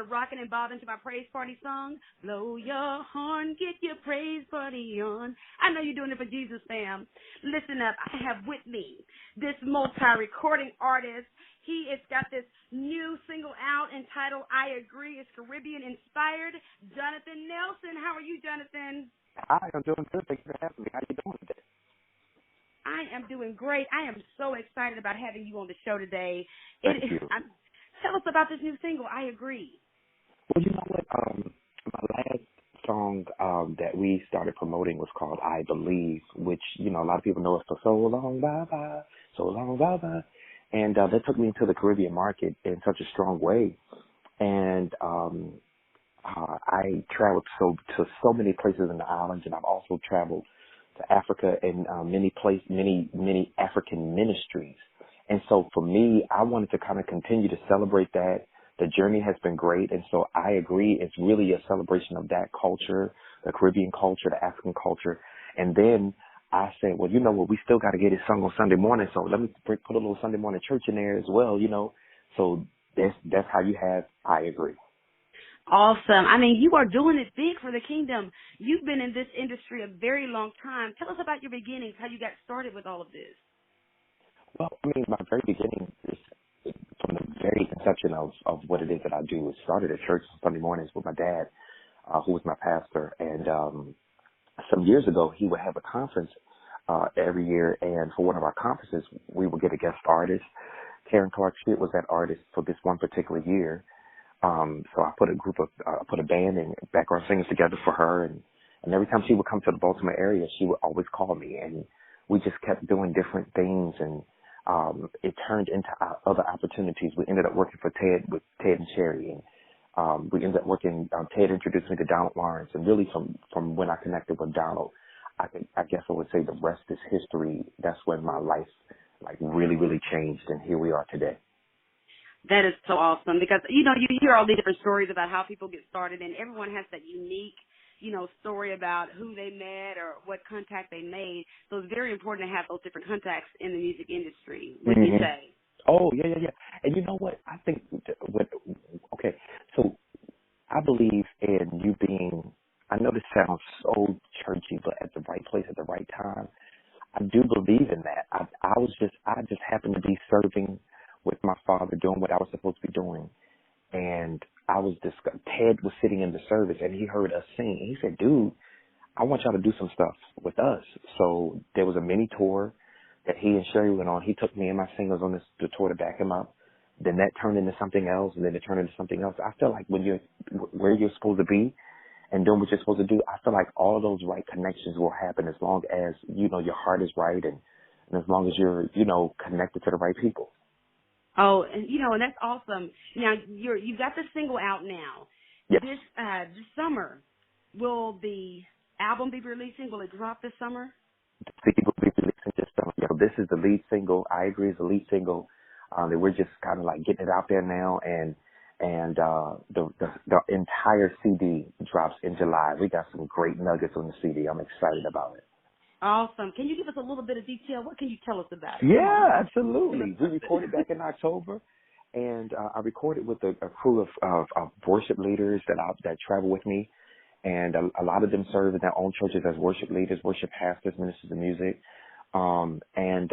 rocking and bobbing to my praise party song. Blow your horn, get your praise party on. I know you're doing it for Jesus, fam. Listen up. I have with me this multi-recording artist. He has got this new single out entitled I Agree. It's Caribbean inspired. Jonathan Nelson. How are you, Jonathan? Hi, I'm doing good. Thank you for having me. How are you doing today? I am doing great. I am so excited about having you on the show today. Thank you. Tell us about this new single, I Agree. Well, you know what? My last song that we started promoting was called I Believe, which, you know, a lot of people know it for So Long, Bye-Bye, So Long, Bye-Bye. And that took me into the Caribbean market in such a strong way. And I traveled to so many places in the islands, and I've also traveled to Africa and many African ministries. And so for me, I wanted to kind of continue to celebrate that. The journey has been great. And so I agree. It's really a celebration of that culture, the Caribbean culture, the African culture. And then I said, well, you know what, we still got to get it sung on Sunday morning. So let me put a little Sunday morning church in there as well, you know. So that's how you have I Agree. Awesome. I mean, you are doing it big for the kingdom. You've been in this industry a very long time. Tell us about your beginnings, how you got started with all of this. Well, I mean, my very beginning is from the very conception of what it is that I do. It started at church on Sunday mornings with my dad, who was my pastor. And some years ago, he would have a conference every year. And for one of our conferences, we would get a guest artist. Karen Clark Sheard was that artist for this one particular year. So I put a band and background singers together for her. And every time she would come to the Baltimore area, she would always call me. And we just kept doing different things. And it turned into other opportunities. We ended up working for with Ted and Cherry. And we ended up working, Ted introduced me to Donald Lawrence. And really from when I connected with Donald, I guess I would say the rest is history. That's when my life really, really changed. And here we are today. That is so awesome because, you know, you hear all these different stories about how people get started, and everyone has that unique, you know, story about who they met or what contact they made. So it's very important to have those different contacts in the music industry, wouldn't you say? Oh, yeah. And you know what? I think, okay, so I believe in you being, I know this sounds so churchy, but at the right place at the right time. I do believe in that. I just happened to be serving with my father, doing what I was supposed to be doing. And Ted was sitting in the service and he heard us sing. And he said, dude, I want y'all to do some stuff with us. So there was a mini tour that he and Sherry went on. He took me and my singers on the tour to back him up. Then that turned into something else, and then it turned into something else. I feel like when where you're supposed to be and doing what you're supposed to do, I feel like all of those right connections will happen as long as, you know, your heart is right and as long as you're, you know, connected to the right people. Oh, and you know, and that's awesome. Now you've got the single out now. Yes. This summer, will the album be releasing? Will it drop this summer? The CD will be releasing this summer. You know, this is the lead single. I Agree is the lead single. That we're just kind of like getting it out there now, and the entire CD drops in July. We got some great nuggets on the CD. I'm excited about it. Awesome. Can you give us a little bit of detail? What can you tell us about it? Yeah, absolutely. We recorded back in October, and I recorded with a crew of worship leaders that travel with me, and a lot of them serve in their own churches as worship leaders, worship pastors, ministers of music. And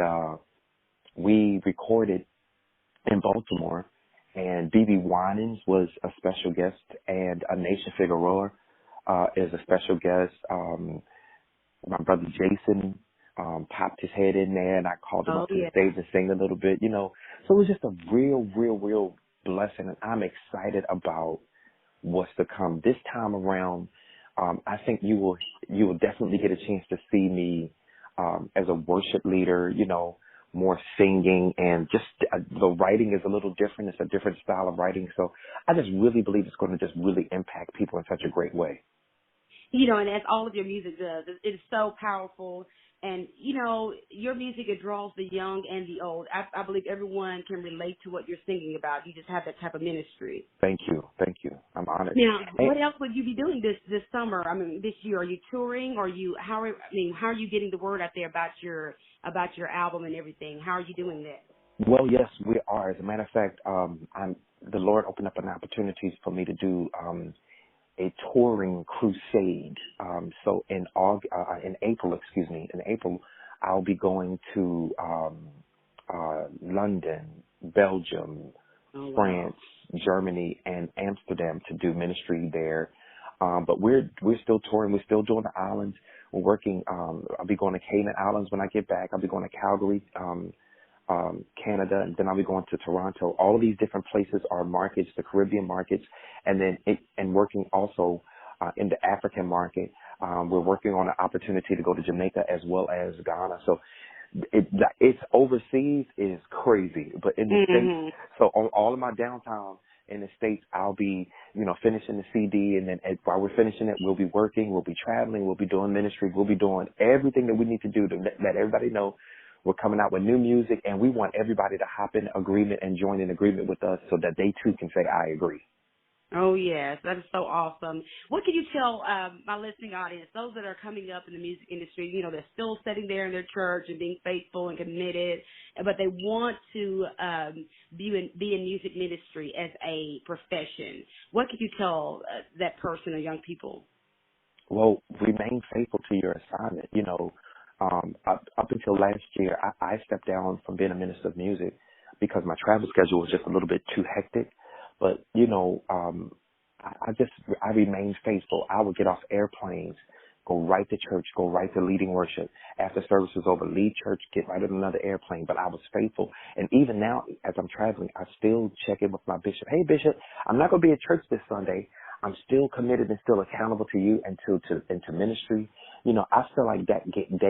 we recorded in Baltimore, and B.B. Winans was a special guest, and Nation Figueroa is a special guest. My brother Jason popped his head in there, and I called him up to the stage and sang a little bit, you know. So it was just a real blessing, and I'm excited about what's to come. This time around, I think you will definitely get a chance to see me as a worship leader, you know, more singing, and just the writing is a little different. It's a different style of writing. So I just really believe it's going to just really impact people in such a great way. You know, and as all of your music does, it is so powerful. And, you know, your music, it draws the young and the old. I believe everyone can relate to what you're singing about. You just have that type of ministry. Thank you. I'm honored. Now, what else would you be doing this summer? I mean, this year, are you touring? Or how are you getting the word out there about your album and everything? How are you doing that? Well, yes, we are. As a matter of fact, the Lord opened up an opportunity for me to do a touring crusade. So in April, I'll be going to London, Belgium, France, Germany, and Amsterdam to do ministry there. But we're still touring. We're still doing the islands. We're working. I'll be going to Cayman Islands when I get back. I'll be going to Calgary, Canada, and then I'll be going to Toronto. All of these different places are markets, the Caribbean markets, and then working also in the African market. We're working on an opportunity to go to Jamaica as well as Ghana. So it's overseas is crazy, but in the States, so on all of my downtime in the States, I'll be, finishing the CD, and then while we're finishing it, we'll be working, we'll be traveling, we'll be doing ministry, we'll be doing everything that we need to do to let everybody know we're coming out with new music, and we want everybody to hop in agreement and join in agreement with us so that they too can say, I agree. Oh, yes. That is so awesome. What can you tell my listening audience, those that are coming up in the music industry, they're still sitting there in their church and being faithful and committed, but they want to be in music ministry as a profession. What can you tell that person or young people? Well, remain faithful to your assignment. Up until last year, I stepped down from being a minister of music because my travel schedule was just a little bit too hectic. But, I remained faithful. I would get off airplanes, go right to church, go right to leading worship. After service was over, leave church, get right on another airplane. But I was faithful. And even now, as I'm traveling, I still check in with my bishop. Hey, Bishop, I'm not going to be at church this Sunday. I'm still committed and still accountable to you and to ministry. I feel like that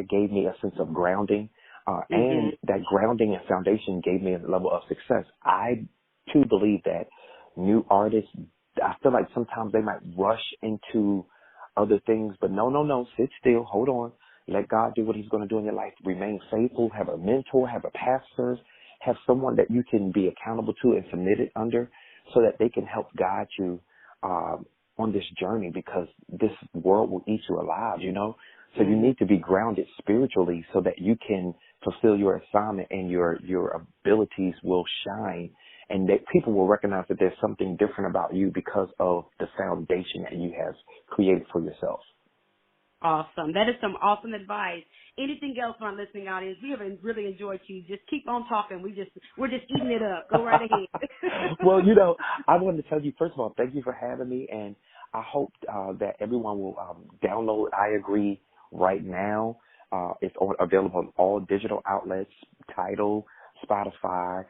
gave me a sense of grounding, and that grounding and foundation gave me a level of success. I too believe that new artists, I feel like sometimes they might rush into other things, but no, sit still, hold on, let God do what he's going to do in your life. Remain faithful, have a mentor, have a pastor, have someone that you can be accountable to and submitted under so that they can help guide you on this journey, because this world will eat you alive, So you need to be grounded spiritually so that you can fulfill your assignment and your abilities will shine, and that people will recognize that there's something different about you because of the foundation that you have created for yourself. Awesome. That is some awesome advice. Anything else for our listening audience? We have really enjoyed you. Just keep on talking. We're just eating it up. Go right ahead. Well, I wanted to tell you, first of all, thank you for having me, and I hope that everyone will download I Agree right now. It's available on all digital outlets, Tidal, Spotify,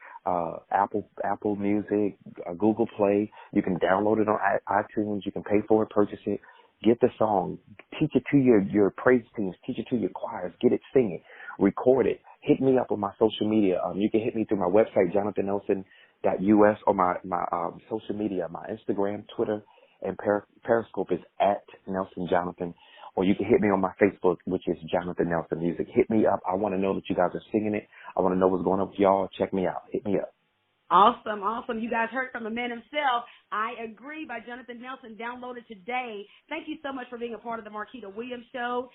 Apple Music, Google Play. You can download it on iTunes. You can pay for it, purchase it. Get the song. Teach it to your praise teams. Teach it to your choirs. Get it singing. Record it. Hit me up on my social media. You can hit me through my website, jonathannelson.us, or my social media, my Instagram, Twitter, and Periscope is @NelsonJonathan. Or you can hit me on my Facebook, which is Jonathan Nelson Music. Hit me up. I want to know that you guys are singing it. I want to know what's going on with y'all. Check me out. Hit me up. Awesome. You guys heard from the man himself. I Agree by Jonathan Nelson. Download it today. Thank you so much for being a part of the Markeita Williams Show.